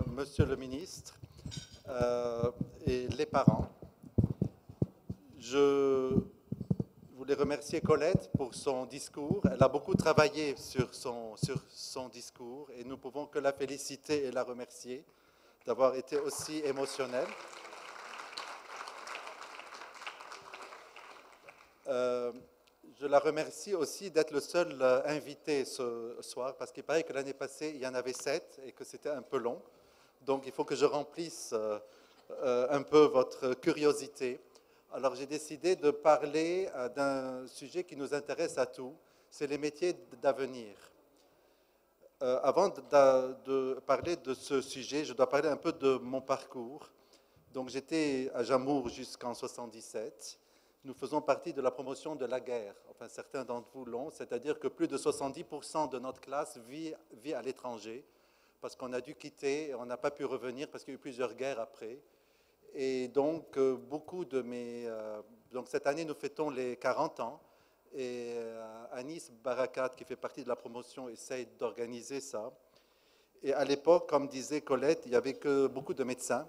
Monsieur le ministre et les parents. Je voulais remercier Colette pour son discours. Elle a beaucoup travaillé sur son discours et nous ne pouvons que la féliciter et la remercier d'avoir été aussi émotionnelle. Je la remercie aussi d'être le seul invité ce soir, parce qu'il paraît que l'année passée, il y en avait 7 et que c'était un peu long. Donc, il faut que je remplisse un peu votre curiosité. Alors, j'ai décidé de parler d'un sujet qui nous intéresse à tous, c'est les métiers d'avenir. Avant de parler de ce sujet, je dois parler un peu de mon parcours. Donc, j'étais à Jamour jusqu'en 1977. Nous faisons partie de la promotion de la guerre. Enfin, certains d'entre vous l'ont, c'est-à-dire que plus de 70% de notre classe vit à l'étranger, parce qu'on a dû quitter et on n'a pas pu revenir parce qu'il y a eu plusieurs guerres après. Et donc, donc cette année, nous fêtons les 40 ans. Et Anis Barakat, qui fait partie de la promotion, essaye d'organiser ça. Et à l'époque, comme disait Colette, il n'y avait que beaucoup de médecins.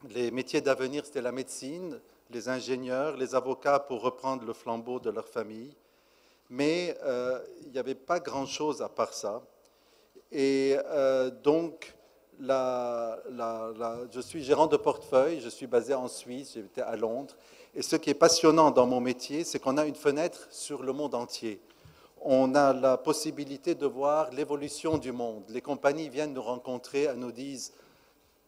Les métiers d'avenir, c'était la médecine, les ingénieurs, les avocats pour reprendre le flambeau de leur famille. Mais il n'y avait pas grand-chose à part ça. Et donc, je suis gérant de portefeuille, je suis basé en Suisse, j'étais à Londres. Et ce qui est passionnant dans mon métier, c'est qu'on a une fenêtre sur le monde entier. On a la possibilité de voir l'évolution du monde. Les compagnies viennent nous rencontrer, elles nous disent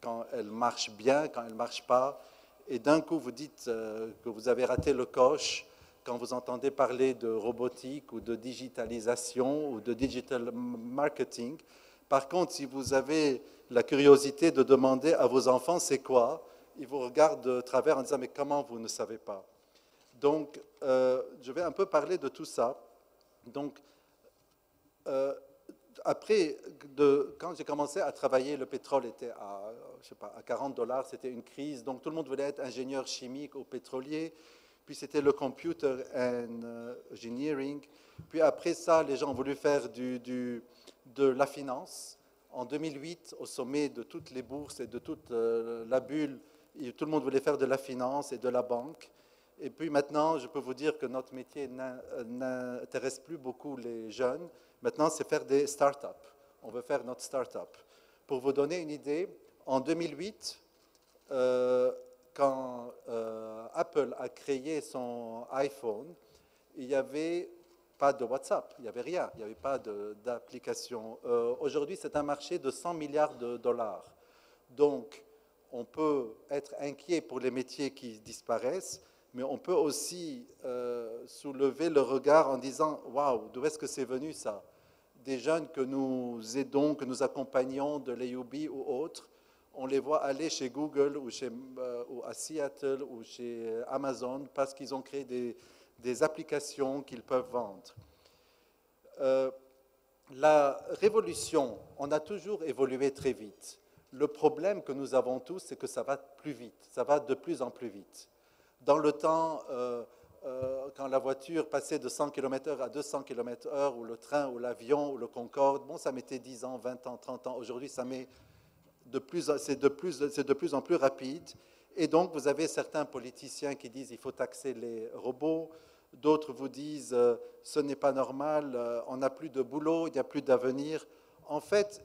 quand elles marchent bien, quand elles ne marchent pas. Et d'un coup, vous dites que vous avez raté le coche quand vous entendez parler de robotique ou de digitalisation ou de digital marketing. Par contre, si vous avez la curiosité de demander à vos enfants c'est quoi, ils vous regardent de travers en disant mais comment vous ne savez pas? Donc, je vais un peu parler de tout ça. Donc, après, quand j'ai commencé à travailler, le pétrole était je sais pas, à 40 $, c'était une crise, donc tout le monde voulait être ingénieur chimique ou pétrolier, puis c'était le computer engineering, puis après ça, les gens ont voulu faire de la finance. En 2008, au sommet de toutes les bourses et de toute la bulle, tout le monde voulait faire de la finance et de la banque. Et puis maintenant, je peux vous dire que notre métier n'intéresse plus beaucoup les jeunes. Maintenant, c'est faire des start-up. On veut faire notre start-up. Pour vous donner une idée, en 2008, quand Apple a créé son iPhone, il n'y avait pas de WhatsApp, il n'y avait rien, il n'y avait pas d'application. Aujourd'hui, c'est un marché de 100 milliards de dollars. Donc, on peut être inquiet pour les métiers qui disparaissent, mais on peut aussi soulever le regard en disant « Waouh, d'où est-ce que c'est venu ça ?» Des jeunes que nous aidons, que nous accompagnons de l'AUB ou autres, on les voit aller chez Google ou à Seattle ou chez Amazon parce qu'ils ont créé des applications qu'ils peuvent vendre. La révolution, on a toujours évolué très vite. Le problème que nous avons tous, c'est que ça va plus vite, ça va de plus en plus vite. Dans le temps, quand la voiture passait de 100 km/h à 200 km/h, ou le train, ou l'avion, ou le Concorde, bon, ça mettait 10 ans, 20 ans, 30 ans. Aujourd'hui, c'est de plus en plus rapide. Et donc, vous avez certains politiciens qui disent qu'il faut taxer les robots. D'autres vous disent ce n'est pas normal, on n'a plus de boulot, il n'y a plus d'avenir. En fait,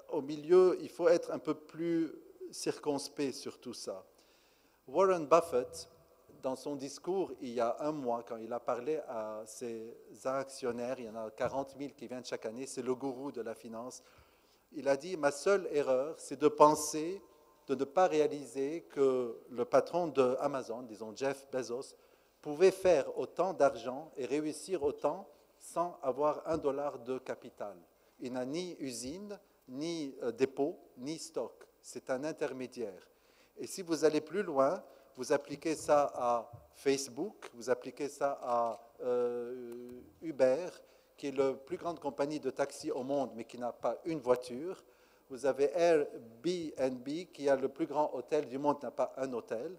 au milieu, il faut être un peu plus circonspect sur tout ça. Warren Buffett, dans son discours il y a un mois, quand il a parlé à ses actionnaires, il y en a 40 000 qui viennent chaque année, c'est le gourou de la finance, il a dit « Ma seule erreur, c'est de penser, de ne pas réaliser que le patron d'Amazon, disons Jeff Bezos, pouvait faire autant d'argent et réussir autant sans avoir $1 de capital. Il n'a ni usine, ni dépôt, ni stock. C'est un intermédiaire. Et si vous allez plus loin, vous appliquez ça à Facebook, vous appliquez ça à Uber, qui est la plus grande compagnie de taxi au monde, mais qui n'a pas une voiture. Vous avez Airbnb, qui a le plus grand hôtel du monde, n'a pas un hôtel.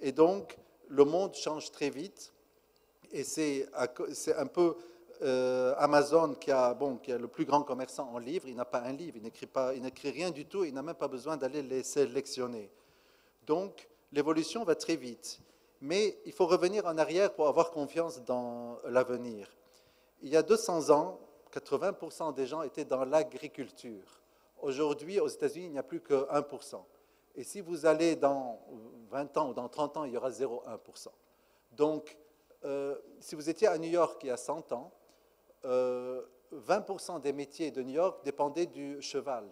Et donc, le monde change très vite. Et c'est un peu Amazon, qui est le plus grand commerçant en livres, il n'a pas un livre, il n'écrit rien du tout, il n'a même pas besoin d'aller les sélectionner. Donc, l'évolution va très vite. Mais il faut revenir en arrière pour avoir confiance dans l'avenir. Il y a 200 ans, 80% des gens étaient dans l'agriculture. Aujourd'hui, aux États-Unis, il n'y a plus que 1%. Et si vous allez dans 20 ans ou dans 30 ans, il y aura 0,1%. Donc, si vous étiez à New York il y a 100 ans, 20% des métiers de New York dépendaient du cheval.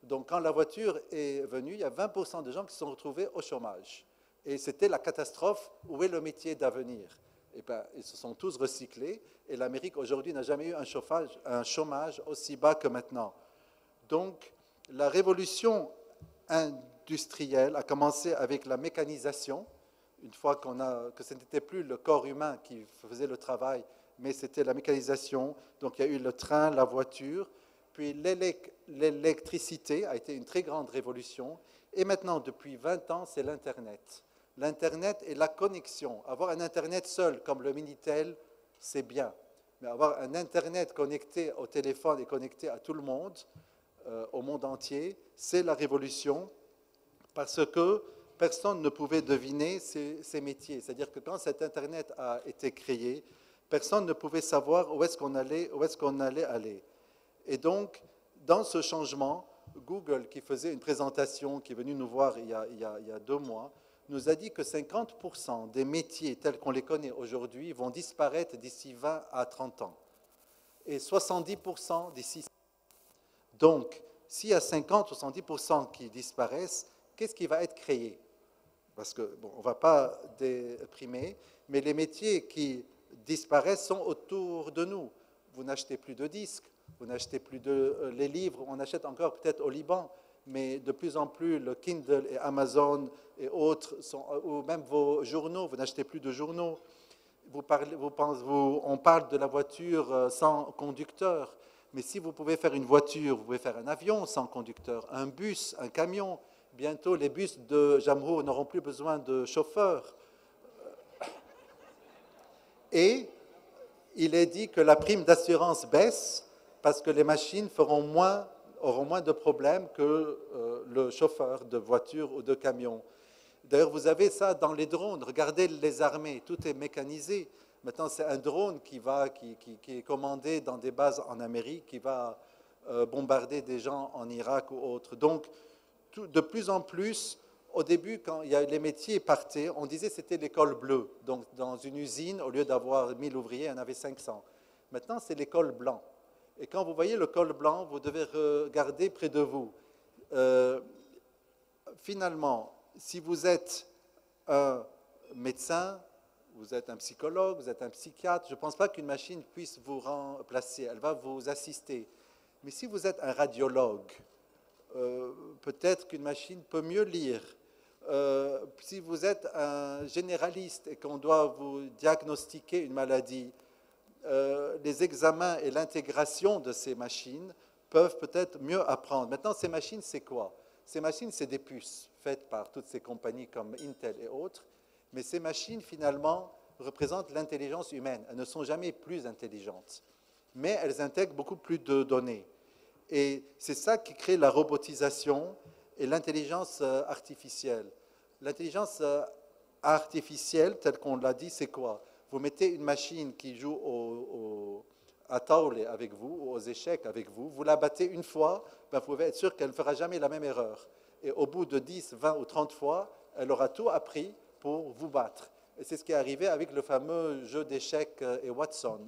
Donc, quand la voiture est venue, il y a 20% de gens qui se sont retrouvés au chômage. Et c'était la catastrophe. Où est le métier d'avenir? Eh bien, ils se sont tous recyclés. Et l'Amérique, aujourd'hui, n'a jamais eu un chômage aussi bas que maintenant. Donc, la révolution industrielle a commencé avec la mécanisation. Une fois que ce n'était plus le corps humain qui faisait le travail, mais c'était la mécanisation. Donc, il y a eu le train, la voiture. Puis, l'électricité a été une très grande révolution. Et maintenant, depuis 20 ans, c'est l'Internet. L'Internet et la connexion. Avoir un Internet seul, comme le Minitel, c'est bien. Mais avoir un Internet connecté au téléphone et connecté à tout le monde, au monde entier, c'est la révolution, parce que personne ne pouvait deviner ces métiers. C'est-à-dire que quand cet Internet a été créé, personne ne pouvait savoir où est-ce qu'on allait aller. Et donc, dans ce changement, Google, qui faisait une présentation, qui est venu nous voir il y a 2 mois, nous a dit que 50% des métiers tels qu'on les connaît aujourd'hui vont disparaître d'ici 20 à 30 ans. Et 70% d'ici. Donc, s'il y a 50 ou 70% qui disparaissent, qu'est-ce qui va être créé? Parce que, bon, on ne va pas déprimer, mais les métiers qui disparaissent sont autour de nous. Vous n'achetez plus de disques, vous n'achetez plus les livres, on achète encore peut-être au Liban, mais de plus en plus le Kindle et Amazon et autres, ou même vos journaux, vous n'achetez plus de journaux. On parle de la voiture sans conducteur, mais si vous pouvez faire une voiture, vous pouvez faire un avion sans conducteur, un bus, un camion. Bientôt, les bus de Jamrour n'auront plus besoin de chauffeur. Et il est dit que la prime d'assurance baisse parce que les machines auront moins de problèmes que le chauffeur de voiture ou de camion. D'ailleurs, vous avez ça dans les drones. Regardez les armées, tout est mécanisé. Maintenant, c'est un drone qui est commandé dans des bases en Amérique, qui va bombarder des gens en Irak ou autre. Donc, de plus en plus, au début, quand les métiers partaient, on disait que c'était l'école bleue. Donc, dans une usine, au lieu d'avoir 1000 ouvriers, il y en avait 500. Maintenant, c'est l'école blanc. Et quand vous voyez le col blanc, vous devez regarder près de vous. Finalement, si vous êtes un médecin, vous êtes un psychologue, vous êtes un psychiatre, je ne pense pas qu'une machine puisse vous remplacer, elle va vous assister. Mais si vous êtes un radiologue, peut-être qu'une machine peut mieux lire. Si vous êtes un généraliste et qu'on doit vous diagnostiquer une maladie, les examens et l'intégration de ces machines peuvent peut-être mieux apprendre. Maintenant, ces machines, c'est quoi? Ces machines, c'est des puces faites par toutes ces compagnies comme Intel et autres, mais ces machines, finalement, représentent l'intelligence humaine. Elles ne sont jamais plus intelligentes, mais elles intègrent beaucoup plus de données. Et c'est ça qui crée la robotisation et l'intelligence artificielle. L'intelligence artificielle, telle qu'on l'a dit, c'est quoi? Vous mettez une machine qui joue à taule avec vous, ou aux échecs avec vous, vous la battez une fois, ben vous pouvez être sûr qu'elle ne fera jamais la même erreur. Et au bout de 10, 20 ou 30 fois, elle aura tout appris pour vous battre. Et c'est ce qui est arrivé avec le fameux jeu d'échecs et Watson.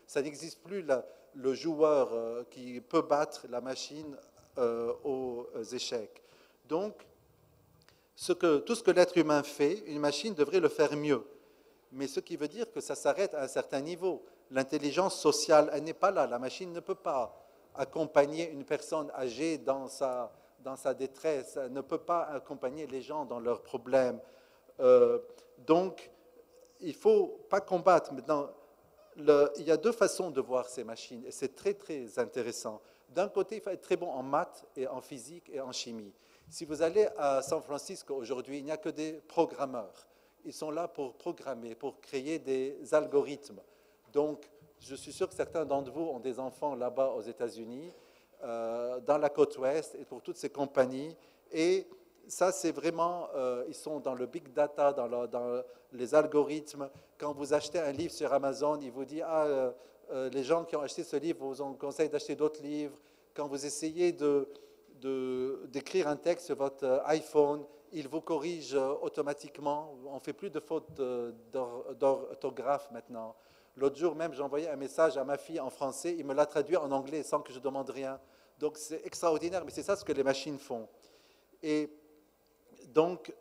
Ça n'existe plus le joueur qui peut battre la machine aux échecs. Donc, tout ce que l'être humain fait, une machine devrait le faire mieux. Mais ce qui veut dire que ça s'arrête à un certain niveau. L'intelligence sociale, elle n'est pas là. La machine ne peut pas accompagner une personne âgée dans sa détresse, elle ne peut pas accompagner les gens dans leurs problèmes. Donc, il ne faut pas combattre. Maintenant, il y a 2 façons de voir ces machines, et c'est très, très intéressant. D'un côté, il faut être très bon en maths, et en physique, et en chimie. Si vous allez à San Francisco aujourd'hui, il n'y a que des programmeurs. Ils sont là pour programmer, pour créer des algorithmes. Donc, Je suis sûr que certains d'entre vous ont des enfants là-bas aux États-Unis, dans la côte ouest, et pour toutes ces compagnies. Et ça, c'est vraiment, ils sont dans le big data, dans les algorithmes. Quand vous achetez un livre sur Amazon, il vous dit, les gens qui ont acheté ce livre vous conseillent d'acheter d'autres livres. Quand vous essayez d'écrire un texte sur votre iPhone, il vous corrige automatiquement. On ne fait plus de fautes d'orthographe maintenant. L'autre jour même, j'ai envoyé un message à ma fille en français, il me l'a traduit en anglais sans que je demande rien. Donc c'est extraordinaire, mais c'est ça ce que les machines font. Et donc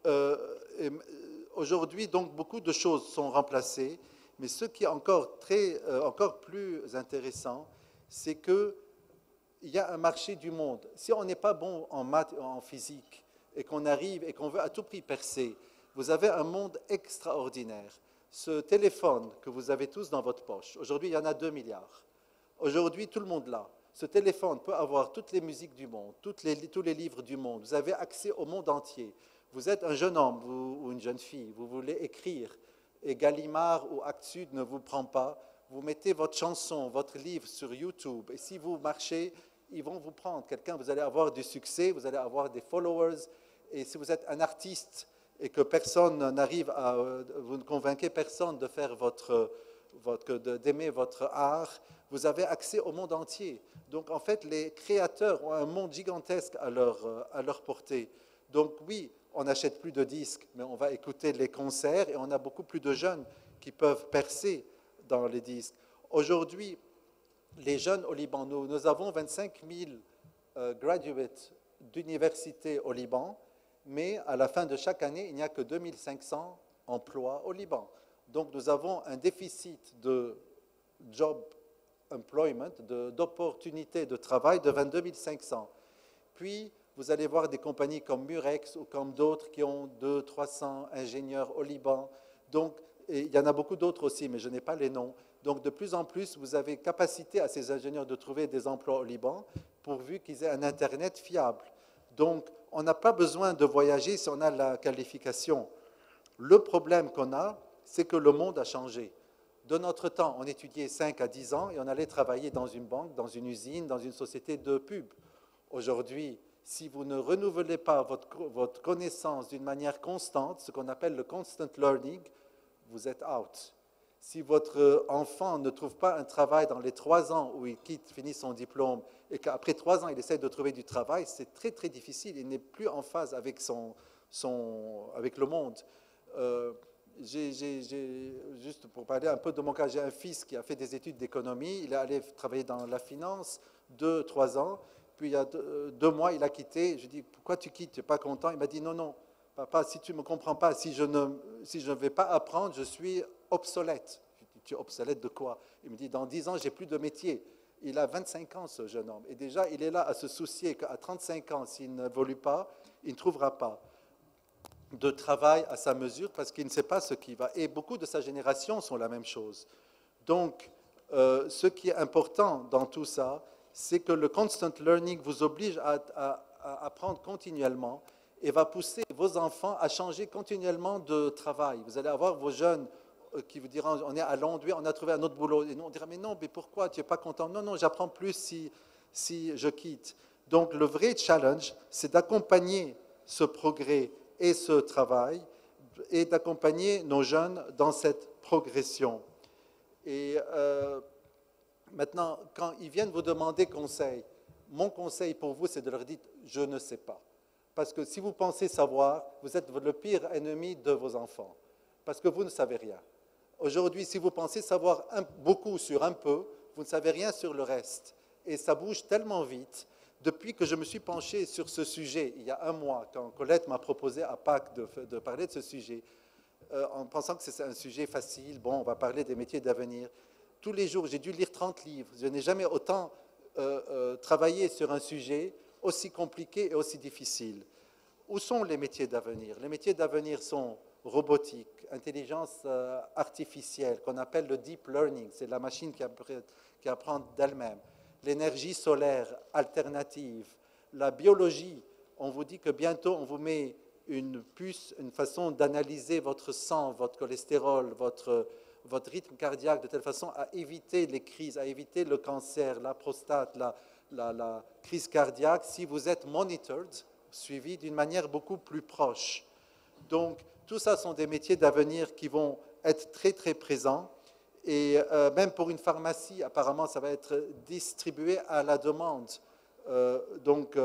aujourd'hui, donc beaucoup de choses sont remplacées, mais ce qui est encore plus intéressant, c'est que il y a un marché du monde. Si on n'est pas bon en maths, en physique, et qu'on arrive et qu'on veut à tout prix percer, vous avez un monde extraordinaire. Ce téléphone que vous avez tous dans votre poche, aujourd'hui il y en a 2 milliards. Aujourd'hui tout le monde l'a. Ce téléphone peut avoir toutes les musiques du monde, tous les livres du monde. Vous avez accès au monde entier. Vous êtes un jeune homme ou une jeune fille, vous voulez écrire, et Gallimard ou Actes Sud ne vous prend pas. Vous mettez votre chanson, votre livre sur YouTube, et si vous marchez, ils vont vous prendre. Vous allez avoir du succès, vous allez avoir des followers, et si vous êtes un artiste et que personne n'arrive vous ne convainquez personne de faire d'aimer votre art, vous avez accès au monde entier. Donc en fait, les créateurs ont un monde gigantesque à leur portée. Donc oui, on n'achète plus de disques, mais on va écouter les concerts et on a beaucoup plus de jeunes qui peuvent percer dans les disques. Aujourd'hui, les jeunes au Liban, nous avons 25 000 graduates d'université au Liban, mais à la fin de chaque année, il n'y a que 2500 emplois au Liban. Donc nous avons un déficit de job employment, d'opportunités de travail de 22 500. Puis, vous allez voir des compagnies comme Murex ou comme d'autres qui ont 200-300 ingénieurs au Liban. Donc, et il y en a beaucoup d'autres aussi, mais je n'ai pas les noms. Donc, de plus en plus, vous avez capacité à ces ingénieurs de trouver des emplois au Liban, pourvu qu'ils aient un Internet fiable. Donc, on n'a pas besoin de voyager si on a la qualification. Le problème qu'on a, c'est que le monde a changé. De notre temps, on étudiait 5 à 10 ans et on allait travailler dans une banque, dans une usine, dans une société de pub. Aujourd'hui, si vous ne renouvelez pas votre connaissance d'une manière constante, ce qu'on appelle le constant learning, vous êtes out. Si votre enfant ne trouve pas un travail dans les 3 ans où il finit son diplôme et qu'après 3 ans, il essaie de trouver du travail, c'est très, très difficile. Il n'est plus en phase avec le monde. Juste pour parler un peu de mon cas, j'ai un fils qui a fait des études d'économie. Il est allé travailler dans la finance 2-3 ans. Puis il y a 2 mois, il a quitté. Je lui ai dit, pourquoi tu quittes? Tu n'es pas content? Il m'a dit, non, non, papa, si tu ne me comprends pas, si je ne vais pas apprendre, je suis obsolète. Je lui ai dit, tu es obsolète de quoi? Il me dit, dans 10 ans, j'ai plus de métier. Il a 25 ans, ce jeune homme. Et déjà, il est là à se soucier qu'à 35 ans, s'il n'évolue pas, il ne trouvera pas de travail à sa mesure parce qu'il ne sait pas ce qui va. Et beaucoup de sa génération sont la même chose. Donc, ce qui est important dans tout ça, c'est que le constant learning vous oblige à apprendre continuellement et va pousser vos enfants à changer continuellement de travail. Vous allez avoir vos jeunes qui vous diront, on est à Londres, on a trouvé un autre boulot. Et nous, on dira, mais non, mais pourquoi? Tu n'es pas content? Non, non, j'apprends plus si je quitte. Donc, le vrai challenge, c'est d'accompagner ce progrès et ce travail, et d'accompagner nos jeunes dans cette progression. Et maintenant, quand ils viennent vous demander conseil, mon conseil pour vous, c'est de leur dire « je ne sais pas ». Parce que si vous pensez savoir, vous êtes le pire ennemi de vos enfants, parce que vous ne savez rien. Aujourd'hui, si vous pensez savoir beaucoup sur un peu, vous ne savez rien sur le reste. Et ça bouge tellement vite. Depuis que je me suis penché sur ce sujet, il y a 1 mois, quand Colette m'a proposé à Pâques de parler de ce sujet, en pensant que c'est un sujet facile, bon, on va parler des métiers d'avenir. Tous les jours, j'ai dû lire 30 livres. Je n'ai jamais autant travaillé sur un sujet aussi compliqué et aussi difficile. Où sont les métiers d'avenir? Les métiers d'avenir sont robotique, intelligence artificielle, qu'on appelle le deep learning, c'est la machine qui apprend d'elle-même. L'énergie solaire alternative, la biologie. On vous dit que bientôt, on vous met une puce, une façon d'analyser votre sang, votre cholestérol, votre rythme cardiaque de telle façon à éviter les crises, à éviter le cancer, la prostate, la crise cardiaque, si vous êtes monitored, suivi d'une manière beaucoup plus proche. Donc, tout ça sont des métiers d'avenir qui vont être très, très présents. Et même pour une pharmacie, apparemment, ça va être distribué à la demande. Donc,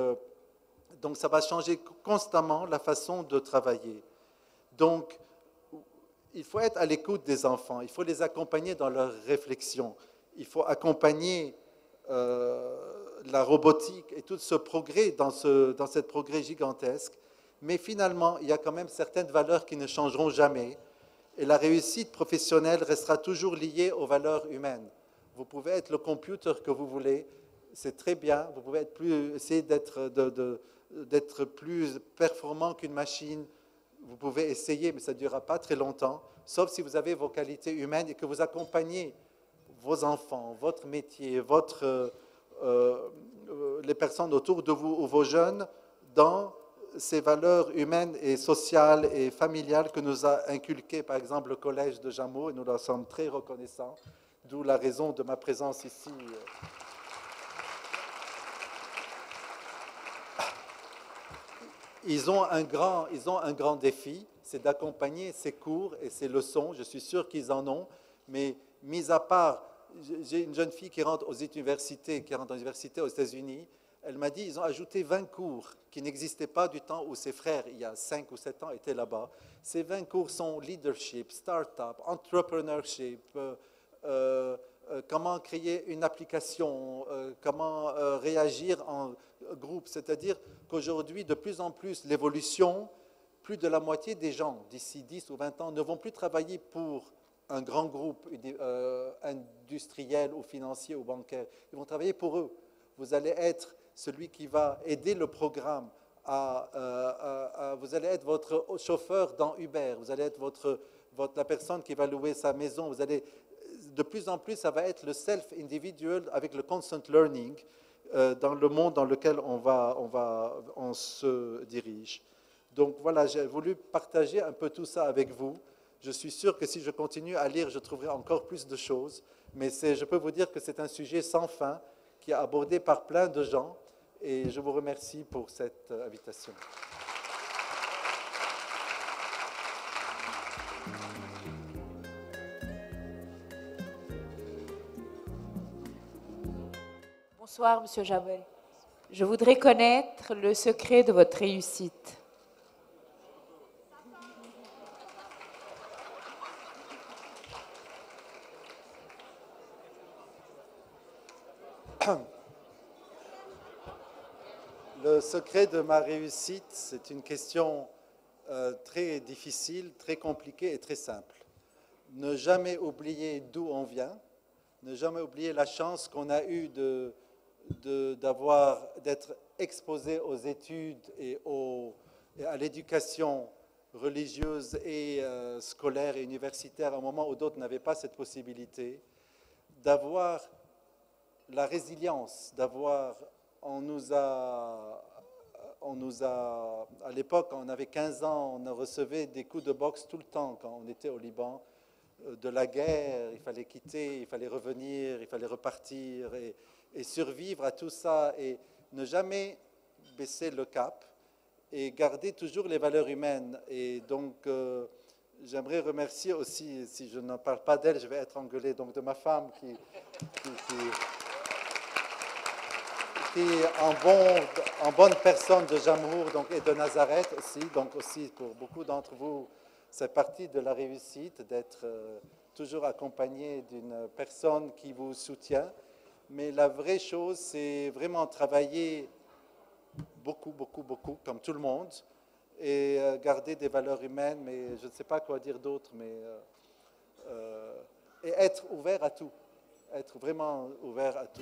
ça va changer constamment la façon de travailler. Donc, il faut être à l'écoute des enfants, il faut les accompagner dans leurs réflexions, il faut accompagner la robotique et tout ce progrès dans cette progrès gigantesque. Mais finalement, il y a quand même certaines valeurs qui ne changeront jamais. Et la réussite professionnelle restera toujours liée aux valeurs humaines. Vous pouvez être le computer que vous voulez, c'est très bien. Vous pouvez essayer d'être plus performant qu'une machine. Vous pouvez essayer, mais ça ne durera pas très longtemps, sauf si vous avez vos qualités humaines et que vous accompagnez vos enfants, votre métier, les personnes autour de vous ou vos jeunes dans ces valeurs humaines et sociales et familiales que nous a inculquées, par exemple, le Collège de Jameau, et nous leur sommes très reconnaissants, d'où la raison de ma présence ici. Ils ont un grand défi, c'est d'accompagner ces cours et ces leçons. Je suis sûr qu'ils en ont, mais mis à part, j'ai une jeune fille qui rentre aux universités, aux États-Unis. Elle m'a dit ils ont ajouté 20 cours qui n'existaient pas du temps où ses frères, il y a 5 ou 7 ans, étaient là-bas. Ces 20 cours sont leadership, start-up, entrepreneurship, comment créer une application, comment réagir en groupe. C'est-à-dire qu'aujourd'hui, de plus en plus, l'évolution, plus de la moitié des gens, d'ici 10 ou 20 ans, ne vont plus travailler pour un grand groupe industriel ou financier ou bancaire. Ils vont travailler pour eux. Vous allez être celui qui va aider le programme. Vous allez être votre chauffeur dans Uber. Vous allez être la personne qui va louer sa maison. De plus en plus, ça va être le self-individual avec le constant learning dans le monde dans lequel on se dirige. Donc voilà, j'ai voulu partager un peu tout ça avec vous. Je suis sûr que si je continue à lire, je trouverai encore plus de choses. Mais je peux vous dire que c'est un sujet sans fin qui est abordé par plein de gens. Et je vous remercie pour cette invitation. Bonsoir, Monsieur Javel. Je voudrais connaître le secret de votre réussite. Le secret de ma réussite, c'est une question très difficile, très compliquée et très simple. Ne jamais oublier d'où on vient, ne jamais oublier la chance qu'on a eue d'être exposé aux études et à l'éducation religieuse et scolaire et universitaire à un moment où d'autres n'avaient pas cette possibilité, d'avoir la résilience, à l'époque, quand on avait 15 ans, on recevait des coups de boxe tout le temps quand on était au Liban. De la guerre, il fallait quitter, il fallait revenir, il fallait repartir et survivre à tout ça et ne jamais baisser le cap et garder toujours les valeurs humaines. Et donc, j'aimerais remercier aussi, si je n'en parle pas d'elle, je vais être engueulé, donc de ma femme qui en bonne personne de Jamhour et de Nazareth aussi. Donc aussi, pour beaucoup d'entre vous, c'est partie de la réussite d'être toujours accompagné d'une personne qui vous soutient. Mais la vraie chose, c'est vraiment travailler beaucoup, beaucoup, beaucoup, comme tout le monde, et garder des valeurs humaines, mais je ne sais pas quoi dire d'autre, et être ouvert à tout, être vraiment ouvert à tout.